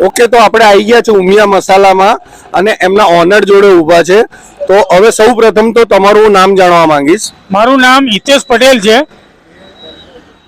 Okay, તો આપણે આવી ગયા છે ઉમિયા મસાલામાં અને એમના ઓનર જોડે ઊભા છે. તો હવે સૌ પ્રથમ તો તમારું નામ જાણવા માંગીશ. મારું નામ હિતેશ પટેલ છે.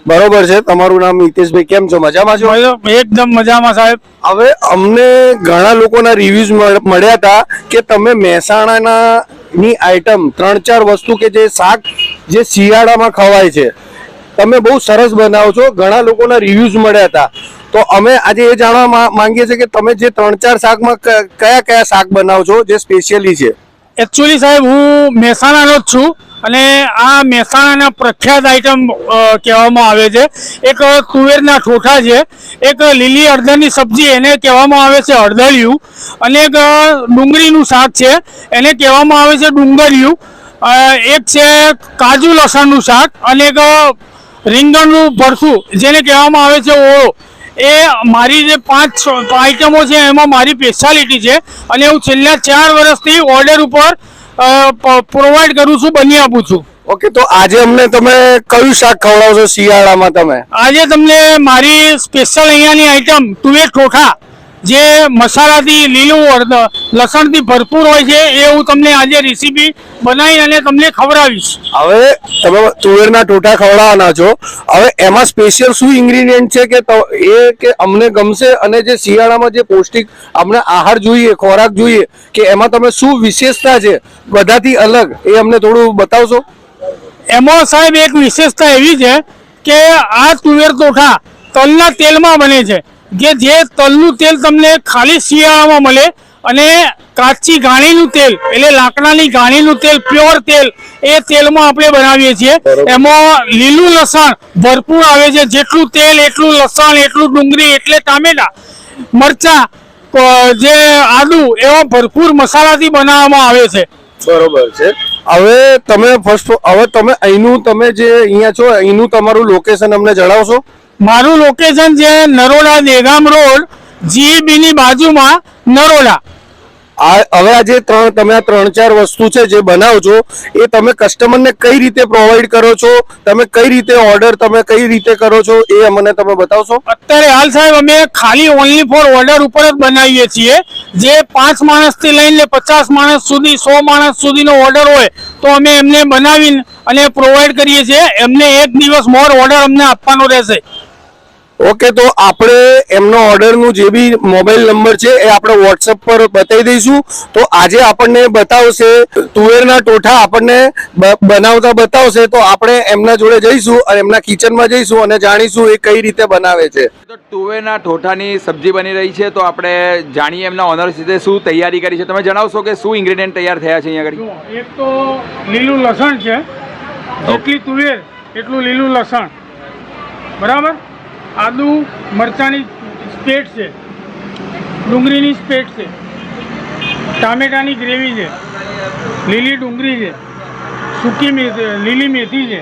બરોબર છે, તમારું નામ હિતેશભાઈ. કેમ છો? મજામાં છો? એકદમ મજામાં સાહેબ. હવે અમને ઘણા લોકોના રિવ્યુઝ મળ્યા હતા કે તમે મહેસાણાના ની આઈટમ 3-4 વસ્તુ કે જે શાક જે શિયાળામાં ખવાય છે તમે બહુ સરસ બનાવો છો. ઘણા લોકોના રિવ્યુઝ મળ્યા હતા. તો અમે આજે એ જાણવા માંગીએ છીએ કે તમે જે 3-4 શાકમાં કયા કયા શાક બનાવો છો જે સ્પેશિયલી છે? એકચ્યુઅલી સાહેબ હું મહેસાણાનો જ છું અને આ મહેસાણાના પ્રખ્યાત આઈટમ કહેવામાં આવે છે. એક તુવેરના ઠોઠા છે, એક લીલી હળદરની સબ્જી એને કહેવામાં આવે છે હળદરિયું, અને એક ડુંગળીનું શાક છે એને કહેવામાં આવે છે ડુંગરિયું, એક છે કાજુ લસણનું શાક, અને એક રીંગણનું ભરથું જેને કહેવામાં આવે છે ઓળો. એ મારી જે 5 આઈટમો છે એમાં મારી સ્પેશિયાલિટી છે અને હું છેલ્લા 4 વર્ષથી ઓર્ડર ઉપર પ્રોવાઈડ કરું છું, બની આપું છું. ઓકે, તો આજે અમને તમે કયું શાક ખવડાવશો શિયાળામાં? તમે આજે તમને મારી સ્પેશિયલ અહીંયાની આઈટમ તુવેર ઠોઠા જે મસાલાથી લીલું લસણથી ભરપૂર હોય છે એ હું તમને આજે રેસીપી બનાવી અને તમને ખવડાવીશ. હવે તમે તુવેરના ઠોઠા ખવડાવવાના છો, હવે એમાં સ્પેશિયલ શું ઇન્ગ્રેડિયન્ટ છે કે અમને ગમશે અને જે શિયાળામાં જે પૌષ્ટિક આપણે આહાર જોઈએ, ખોરાક જોઈએ, કે એમાં તમે શું વિશેષતા છે બધાથી અલગ, એ અમને થોડું બતાવશો? એમાં સાહેબ એક વિશેષતા એવી છે કે આ તુવેર ઠોઠા તલના તેલમાં બને છે, કે જે તલનું તેલ તમને ખાલી શિયાળામાં મળે, અને કાચી ઘાણીનું તેલ એટલે લાકડાની ઘાણીનું તેલ, પ્યોર તેલ, એ તેલમાં આપણે બનાવીએ છીએ. એમાં લીલું લસણ ભરપૂર આવે છે, જેટલું તેલ એટલું લસણ, એટલું ડુંગળી, એટલે ટામેટા, મરચા, જે આદુ, એવા ભરપૂર મસાલાથી બનાવવામાં આવે છે. બરોબર છે. હવે તમે અહીંનું તમે જે અહીંયા છો અહીંનું તમારું લોકેશન અમને જણાવશો? મારું લોકેશન છે નરોડા દેગામ રોડ, જીઈબી ની બાજુમાં નરોડા. હવે આ જે તમે આ 3-4 વસ્તુ છે જે બનાવો છો એ તમે કસ્ટમરને કઈ રીતે પ્રોવાઈડ કરો છો? તમે કઈ રીતે ઓર્ડર તમે કઈ રીતે કરો છો એ અમને તમે બતાવશો? અત્યારે હાલ સાહેબ અમે ખાલી ઓનલી ફોર ઓર્ડર ઉપર જ બનાવીએ છીએ. જે 5 માણસથી લઈને 50 માણસ સુધી, 100 માણસ સુધીનો ઓર્ડર હોય તો અમે એમને બનાવીને અને પ્રોવાઈડ કરીએ છીએ. એમને 1 દિવસ મોર ઓર્ડર અમને આપવાનો રહેશે. ઓકે, તો આપણે એમનો ઓર્ડરનું જે બી મોબાઈલ નંબર છે એ આપણે વોટ્સએપ પર બતાવી દઈશું. તો આજે આપણને બતાવશે તુવેરના ઠોઠા, આપણને બનાવતા બતાવશે. તો આપણે એમના જોડે જઈશું અને એમના કિચનમાં જઈશું અને જાણીશું એ કઈ રીતે બનાવે છે. તો તુવેરના ઠોઠાની સબ્જી બની રહી છે, તો આપણે જાણીએ એમના ઓનર સાથે શું તૈયારી કરી છે. તમે જણાવશો કે શું ઇન્ગ્રેડિયન્ટ તૈયાર થયા છે અહીંયા આગળ? એક તો લીલું લસણ છે, જેટલી તુવેર એટલું લીલું લસણ, બરાબર. આદુ મરચાંની પેસ્ટ છે, ડુંગળીની પેસ્ટ છે, ટામેટાની ગ્રેવી છે, લીલી ડુંગળી છે, સૂકી મેથી, લીલી મેથી છે,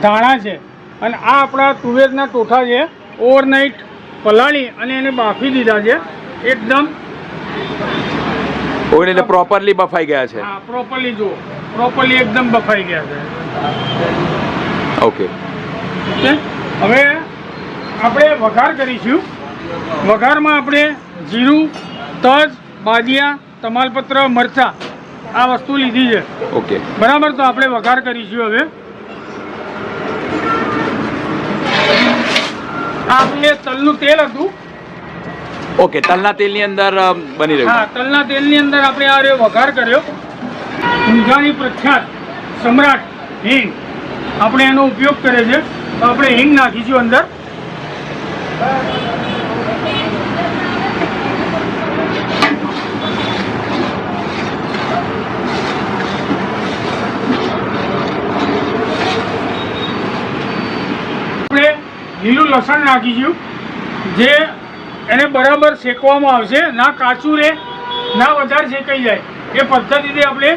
ધાણા છે, અને આ આપણા તુવેરના ઠોઠા છે. ઓવરનાઇટ પલાળી અને એને બાફી દીધા છે એકદમ. એટલે પ્રોપરલી બફાઈ ગયા છે? હા, પ્રોપરલી જુઓ, પ્રોપરલી એકદમ બફાઈ ગયા છે. ઓકે, હવે આપણે વઘાર કરીશું. વઘારમાં આપણે જીરું, તજ, બાદિયા, તમાલપત્ર, મરચાં આ વસ્તુ લીધી છે. ઓકે, બરાબર. તો આપણે વઘાર કરીશું. હવે આપણે તલનું તેલ હતું. ઓકે, તલના તેલની અંદર બની રહ્યું? હા, તલના તેલની અંદર આપણે આ રહ્યો વઘાર કર્યો. ઊંઝાની પ્રખ્યાત સમ્રાટ હિંગ, આપણે એનો ઉપયોગ કરે છે. તો આપણે હિંગ નાખીશું અંદર. આપણે લીલું લસણ નાખીશું, જે એને બરાબર શેકવામાં આવશે. ના કાચું રહે, ના વધારે શેકાઈ જાય, એ પદ્ધતિથી આપણે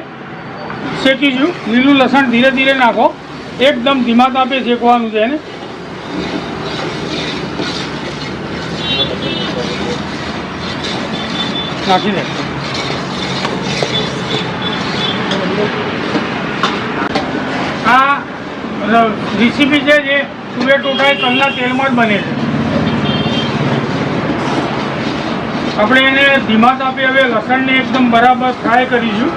શેકીશું. લીલું લસણ ધીરે ધીરે નાખો, એકદમ ધીમા તાપે શેકવાનું છે એને. નાખી દે. આ રેસીપી છે જે તુવેર ઠોઠા તલના તેલમાં જ બને છે. આપણે એને ધીમા તાપે હવે લસણને એકદમ બરાબર ફ્રાય કરીશું.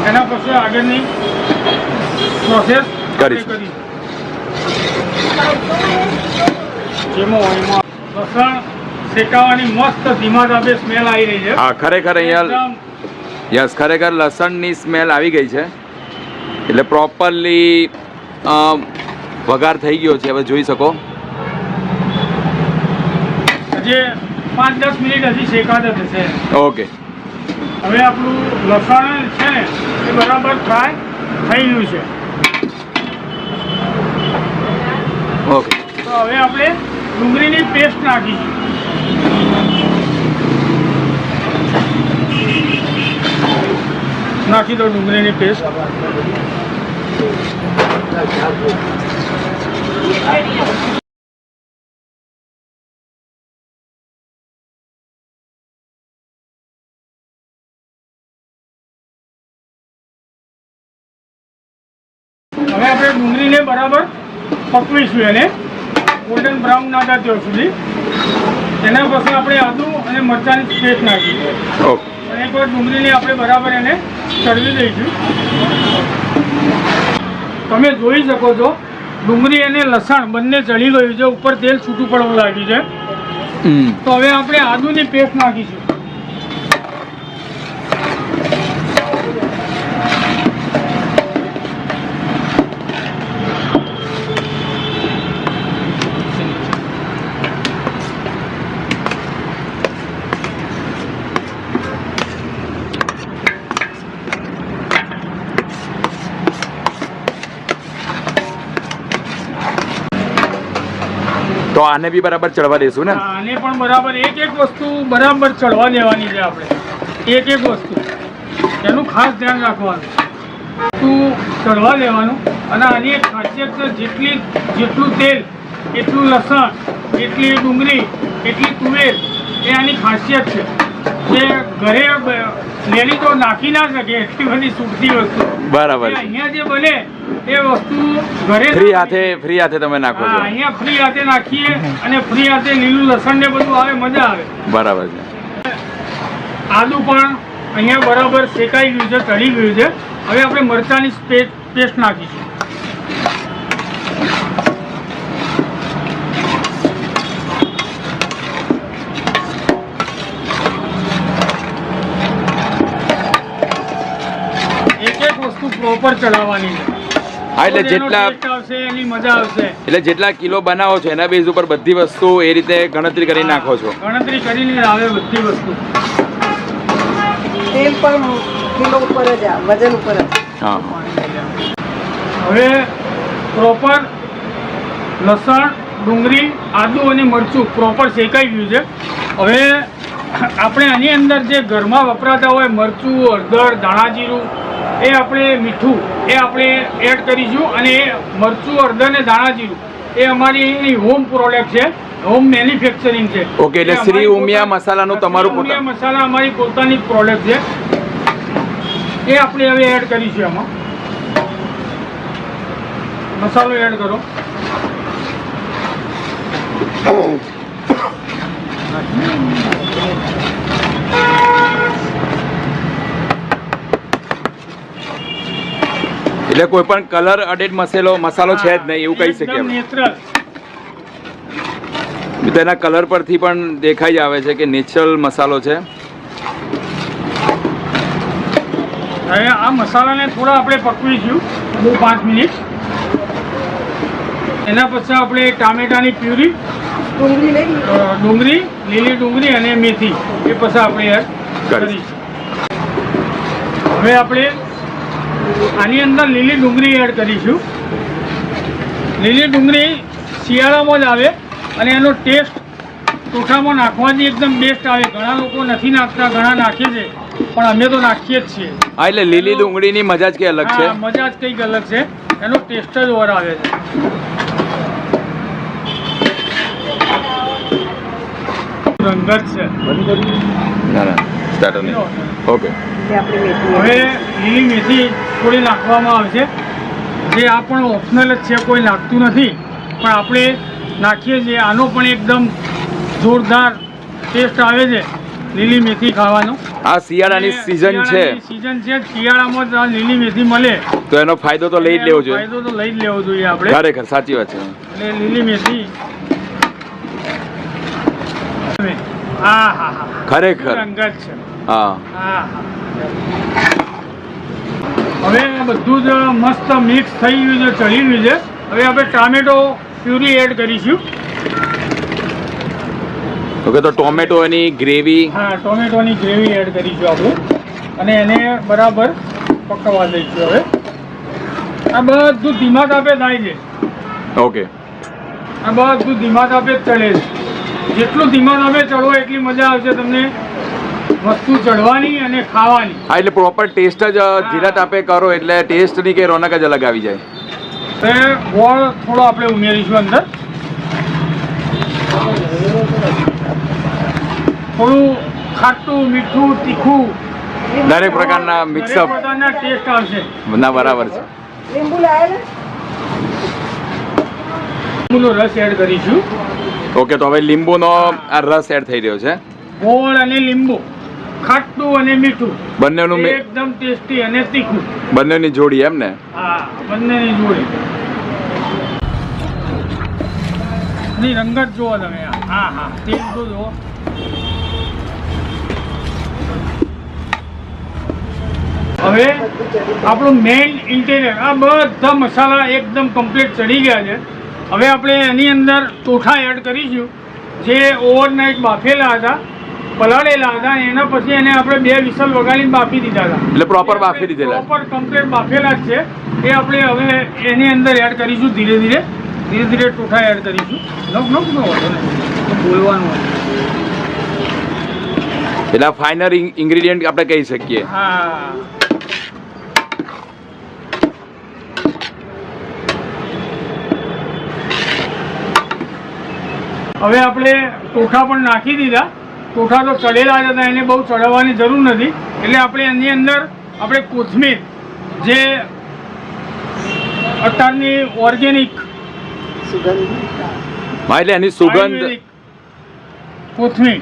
એના પછી આગળની પ્રોસેસ કરીશું. જેમાં એમાં લસણ શેકાવાની મસ્ત ધીમા તાપે સ્મેલ આવી રહી છે. હા, ખરેખર અહીંયા એકદમ યસ, ખરેખર લસણની સ્મેલ આવી ગઈ છે. એટલે પ્રોપરલી વઘાર થઈ ગયો છે. હવે જોઈ શકો. હજી 5-10 મિનિટ હજી શેકાતા થશે. ઓકે, હવે આપણું લસણ છે ને એ બરાબર ફ્રાય થઈ ગયું છે. ઓકે. તો હવે આપણે ડુંગળીની પેસ્ટ નાખીશું. નાખી દો ડુંગળીની પેસ્ટ. હવે આપણે ડુંગળીને બરાબર પકવીશું, એને ગોલ્ડન બ્રાઉન ના થાય ત્યાં સુધી. એના પછી આપણે આદુ અને મરચાંની પેસ્ટ નાખીશું. ઓકે. અને એકવાર ડુંગળીને આપણે બરાબર એને ચડવી દઈશું. તમે જોઈ શકો છો ડુંગળી અને લસણ બંને ચડી ગયું છે, ઉપર તેલ છૂટું પડવા લાગ્યું છે. તો હવે આપણે આદુની પેસ્ટ નાખીશું. તો આને બી બરાબર ચડવા દઈશું ને? આને પણ બરાબર એક વસ્તુ બરાબર ચડવા દેવાની છે આપણે. એક વસ્તુ એનું ખાસ ધ્યાન રાખવાનું. તું ચડવા દેવાનું. અને આની એક ખાસિયત છે, જેટલું તેલ એટલું લસણ, એટલી ડુંગળી, એટલી તુવેર, એ આની ખાસિયત છે. જે ઘરે લેલી તો નાખી ના શકે એટલી બધી સૂકતી વસ્તુ. બરાબર છે. અહીંયા જે બને એ વસ્તુ ઘરે ફ્રી હાથે તમે નાખો છો? અહીંયા ફ્રી હાથે નાખીએ અને ફ્રી હાથે લીલું લસણ ને બધું આવે, મજા આવે. બરાબર છે. આદુ પણ અહીંયા બરાબર શેકાઈ ગયું છે, ચડી ગયું છે. હવે આપણે મરચાંની પેસ્ટ નાખીશું. એક વસ્તુ પ્રોપર ચડાવવાની છે. હા, એટલે એનો ટેસ્ટ આવશે, એની મજા આવશે. એટલે જેટલા કિલો બનાવો છો એના બેઝ ઉપર બધી વસ્તુ એ રીતે ગણતરી કરી નાખો છો? ગણતરી કરીને આવે બધી વસ્તુ. તેલ પણ કિલો ઉપર જ વજન ઉપર જ. હા. હવે પ્રોપર લસણ, ડુંગળી, આદુ અને મરચું પ્રોપર શેકાઈ ગયું છે. હવે આપણે આની અંદર જે ઘરમાં વપરાતા હોય મરચું, હળદર, ધાણા જીરું, એ આપણે મીઠું એ આપણે એડ કરીશું. અને એ મરચું, હળદર અને ધાણા જીરું એ અમારી હોમ પ્રોડક્ટ છે, હોમ મેન્યુફેક્ચરિંગ છે. ઓકે, એટલે શ્રી ઉમિયા મસાલાનું તમારું શ્રી ઉમિયા મસાલા અમારી પોતાની પ્રોડક્ટ છે. એ આપણે હવે એડ કરીશું. આમાં મસાલો એડ કરો. એટલે કોઈ પણ કલર અડેડ મસાલો છે જ નહીં એવું કહી શકીએ? નેચરલ. તેના કલર પરથી પણ દેખાઈ આવે છે કે નેચરલ મસાલો છે. હવે આ મસાલાને થોડા આપણે પકવીશું 5 મિનિટ. એના પછી આપણે ટામેટાની પ્યુરી, ડુંગળી, લીલી ડુંગળી અને મેથી એ પછી આપણે એડ કરીશું. હવે આપણે આની અંદર લીલી ડુંગળી એડ કરીશું. લીલી ડુંગળી શિયાળામાં જ આવે અને એનો ટેસ્ટ ચોખામાં નાખવાથી એકદમ બેસ્ટ આવે. ઘણા લોકો નથી નાખતા, ઘણા નાખે છે, પણ અમે તો નાખીએ જ છીએ. હા, એટલે લીલી ડુંગળીની મજા જ કઈ અલગ છે. હા, મજા જ કંઈક અલગ છે. એનો ટેસ્ટ જ ઓર આવે છે. રંગત છે. ના ના, સ્ટાર્ટર નહીં. ઓકે. હવે લીલી મેથી થોડી નાખવામાં આવશે. જે આ પણ ઓપ્શનલ જ છે, કોઈ નાખતું નથી, પણ આપણે નાખીએ છીએ. આનો પણ એકદમ જોરદાર ટેસ્ટ આવે છે. લીલી મેથી ખાવાનું. આ શિયાળાની સીઝન છે સીઝન છે. શિયાળામાં જ આ લીલી મેથી મળે તો એનો ફાયદો તો લઈ જ લેવો જોઈએ. ફાયદો તો લઈ જ લેવો જોઈએ આપણે. ખરેખર સાચી વાત છે. એટલે લીલી મેથી હા હા હા ખરેખર રંગત છે. હા હા હા. હવે બધું જ મસ્ત મિક્સ થઈ ગયું છે, ચડી ગયું છે. હવે આપણે ટામેટો પ્યુરી એડ કરીશું. ઓકે, તો ટોમેટોની ગ્રેવી. હા, ટોમેટોની ગ્રેવી એડ કરીશું આપણે અને એને બરાબર પકવવા દઈશું. હવે આ બધું ધીમા તાપે થાય છે. ઓકે, આ બધું ધીમા તાપે જ ચડે છે. જેટલું ધીમા તાપે ચડવો એટલી મજા આવશે તમને વસ્તુ ચડવાની અને ખાવાની. હા, એટલે પ્રોપર ટેસ્ટ જ ધીરા તાપે કરો એટલે ટેસ્ટની કે રોનક જ અલગ આવી જાય. હવે ગોળ થોડો આપણે ઉમેરીશું અંદર. થોડું ખાટું, મીઠું, તીખું દરેક પ્રકારના મિક્સઅપ. દરેક પ્રકારના ટેસ્ટ આવશે. ના, બરાબર છે. લીંબુ લાવે ને લીંબુનો રસ એડ કરીશું. ઓકે, તો હવે લીંબુનો આ રસ એડ થઈ રહ્યો છે. ગોળ અને લીંબુ, ખાટું અને મીઠું, બંનેનું એકદમ ટેસ્ટી અને તીખું. બંનેની જોડી એમ ને? હા, બંનેની જોડી. ની રંગત જુઓ તમે. હા હા, તેલ તો જુઓ. હવે આપણું મેઇન ઇન્ટેરિયર, આ બધા મસાલા એકદમ કમ્પ્લીટ ચડી ગયા છે. હવે આપણે એની અંદર ચોખા એડ કરીશું જે ઓવરનાઇટ બાફેલા હતા, પલાળેલા હતા. એના પછી એને આપણે 2 વિસલ વગાડીને બાફી દીધા હતા. એટલે પ્રોપર બાફી દીધેલા. પ્રોપર કમ્પ્લીટ બાફેલા જ છે. એ આપણે હવે એની અંદર એડ કરીશું. ધીરે ધીરે ચોખા એડ કરીશું. બોલવાનું હોય. એટલે ફાઇનલ ઇન્ગ્રેડિયન્ટ આપણે કહી શકીએ. હા, હવે આપણે ચોખા પણ નાખી દીધા. ચોખા તો ચડેલા જ હતા, એને બહુ ચડાવવાની જરૂર નથી. એટલે આપણે એની અંદર આપણે કોથમીર, જે અત્યારની ઓર્ગેનિક હા, એટલે એની સુગંધ. આયુર્વેદિક કોથમીર,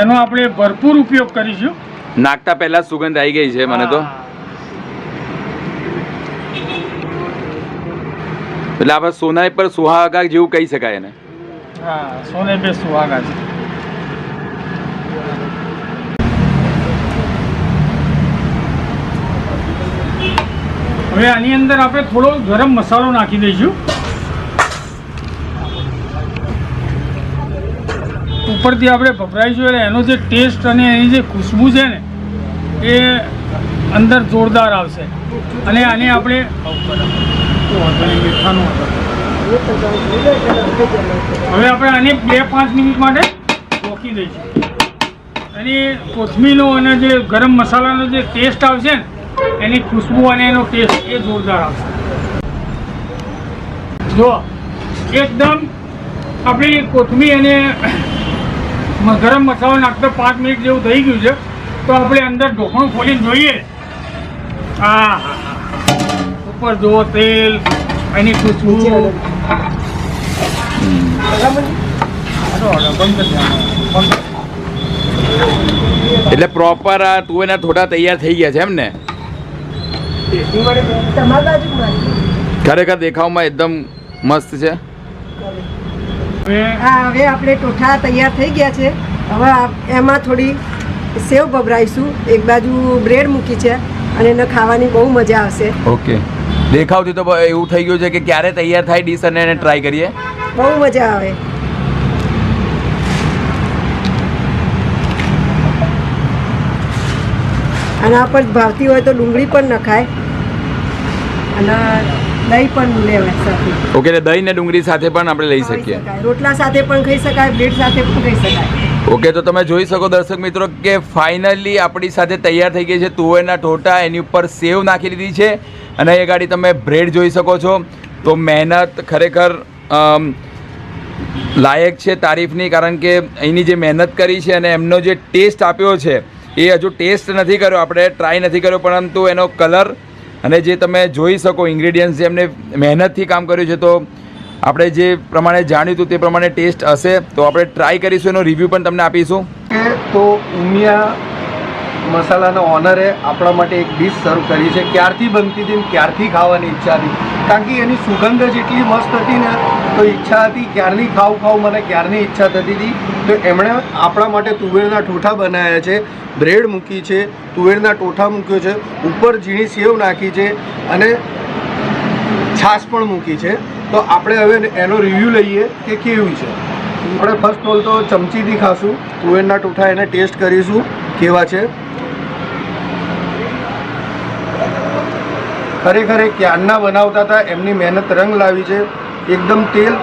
એનો આપણે ભરપૂર ઉપયોગ કરીશું. નાખતા પહેલા સુગંધ આવી ગઈ છે મને તો. એટલે આપણે સોના પર સુહાગા જેવું કહી શકાય એને. હા, સોને પે સુહાગા છે. હવે આની અંદર આપણે થોડો ગરમ મસાલો નાખી દઈશું. ઉપરથી આપણે ભભરાઈશું એટલે એનો જે ટેસ્ટ અને એની જે ખુશ્બુ છે ને એ અંદર જોરદાર આવશે. અને આને આપણે મીઠાનું હવે આપણે આને 2-5 મિનિટ માટે રોકી દઈશું. એની કોથમીરનો અને જે ગરમ મસાલાનો જે ટેસ્ટ આવશે ને, એની ખુશ્બુ અને એનો ટેસ્ટ એ જોરદાર આવશે. જો એકદમ આપણી કોથમીર અને ગરમ મસાલો નાખતા 5 મિનિટ જેવું થઈ ગયું છે. તો આપણે અંદર ઢોકણું ખોલીને જોઈએ. હા હા હા, ઉપર જુઓ તેલ, એની ખુશ્બુ. એટલે પ્રોપર આ તુવેરના થોડા તૈયાર થઈ ગયા છે એમ ને? તમારી બાજુ ખરેખર દેખાવમાં એકદમ મસ્ત છે. હા, હવે આપણે ટોઠા તૈયાર થઈ ગયા છે. હવે એમાં થોડી સેવ ભભરાઈશું. એક બાજુ બ્રેડ મૂકી છે અને એને ખાવાની બહુ મજા આવશે. ઓકે, દેખાવથી તો એવું થઈ ગયું છે કે ક્યારે તૈયાર થાય ડીશ અને એને ટ્રાય કરીએ. બહુ મજા આવે. અને આ પર ભાવતી હોય તો ડુંગળી પણ નખાય અને દહીં પણ લેવાય સાથે. ઓકે, એટલે દહીં ને ડુંગળી સાથે પણ આપણે લઈ ખાઈ શકીએ. શકાય. રોટલા સાથે પણ ખાઈ શકાય, બ્રેડ સાથે પણ ખાઈ શકાય. ઓકે, તો તમે જોઈ શકો દર્શક મિત્રો કે ફાઇનલી આપણી સાથે તૈયાર થઈ ગઈ છે તુવેરના ઠોઠા. એની ઉપર સેવ નાખી લીધી છે અને એ ગાડી તમે બ્રેડ જોઈ શકો છો. તો મહેનત ખરેખર લાયક છે તારીફની, કારણ કે અહીંની જે મહેનત કરી છે અને એમનો જે ટેસ્ટ આપ્યો છે એ હજુ ટેસ્ટ નથી કર્યો, આપણે ટ્રાય નથી કર્યો, પરંતુ એનો કલર અને જે તમે જોઈ શકો ઇન્ગ્રેડિયન્ટ્સ જે એમને મહેનતથી કામ કર્યું છે. તો આપણે જે પ્રમાણે જાણ્યું હતું તે પ્રમાણે ટેસ્ટ હશે તો આપણે ટ્રાય કરીશું, એનો રિવ્યૂ પણ તમને આપીશું. તો ઉમિયા મસાલાના ઓનરે આપણા માટે એક ડીશ સર્વ કરી છે. ક્યારથી બનતી હતી ને ક્યારથી ખાવાની ઈચ્છા હતી, કારણ કે એની સુગંધ જ એટલી મસ્ત હતી ને, તો ઈચ્છા હતી ક્યારની ખાવ મને ક્યારની ઈચ્છા થતી હતી. તો એમણે આપણા માટે તુવેરના ઠોઠા બનાવ્યા છે, બ્રેડ મૂકી છે, તુવેરના ઠોઠા મૂક્યો છે, ઉપર ઝીણી સેવ નાખી છે અને છાશ પણ મૂકી છે. તો આપણે હવે એનો રિવ્યૂ લઈએ કે કેવી છે. આપણે ફર્સ્ટ ઓલ તો ચમચીથી ખાશું તુવેરના ઠોઠા, એને ટેસ્ટ કરીશું કેવા છે. ખરેખર એ ક્યારના બનાવતા હતા, એમની મહેનત રંગ લાવી છે. એકદમ તેલ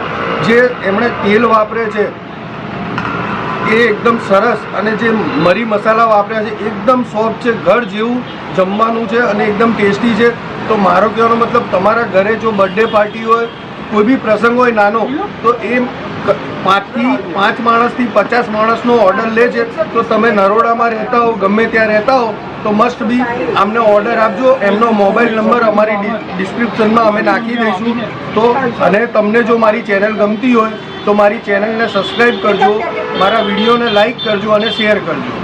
જે એમણે તેલ વાપરે છે એ એકદમ સરસ, અને જે મરી મસાલા વાપર્યા છે એકદમ સોફ્ટ છે, ઘર જેવું જમવાનું છે અને એકદમ ટેસ્ટી છે. તો મારો કહેવાનો મતલબ, તમારા ઘરે જો બર્થડે પાર્ટી હોય, કોઈ બી પ્રસંગ હોય નાનો, તો એ 5 માણસથી 50 માણસનો ઓર્ડર લે છે. તો તમે નરોડામાં રહેતા હો, ગમે ત્યાં રહેતા હો, તો મસ્ટ બી અમને ઓર્ડર આપજો. એમનો મોબાઈલ નંબર અમારી ડિસ્ક્રિપ્શનમાં અમે નાખી દઈશું. તો અને તમને જો મારી ચેનલ ગમતી હોય તો મારી ચેનલને સબસ્ક્રાઈબ કરજો, મારા વિડીયોને લાઈક કરજો અને શેર કરજો.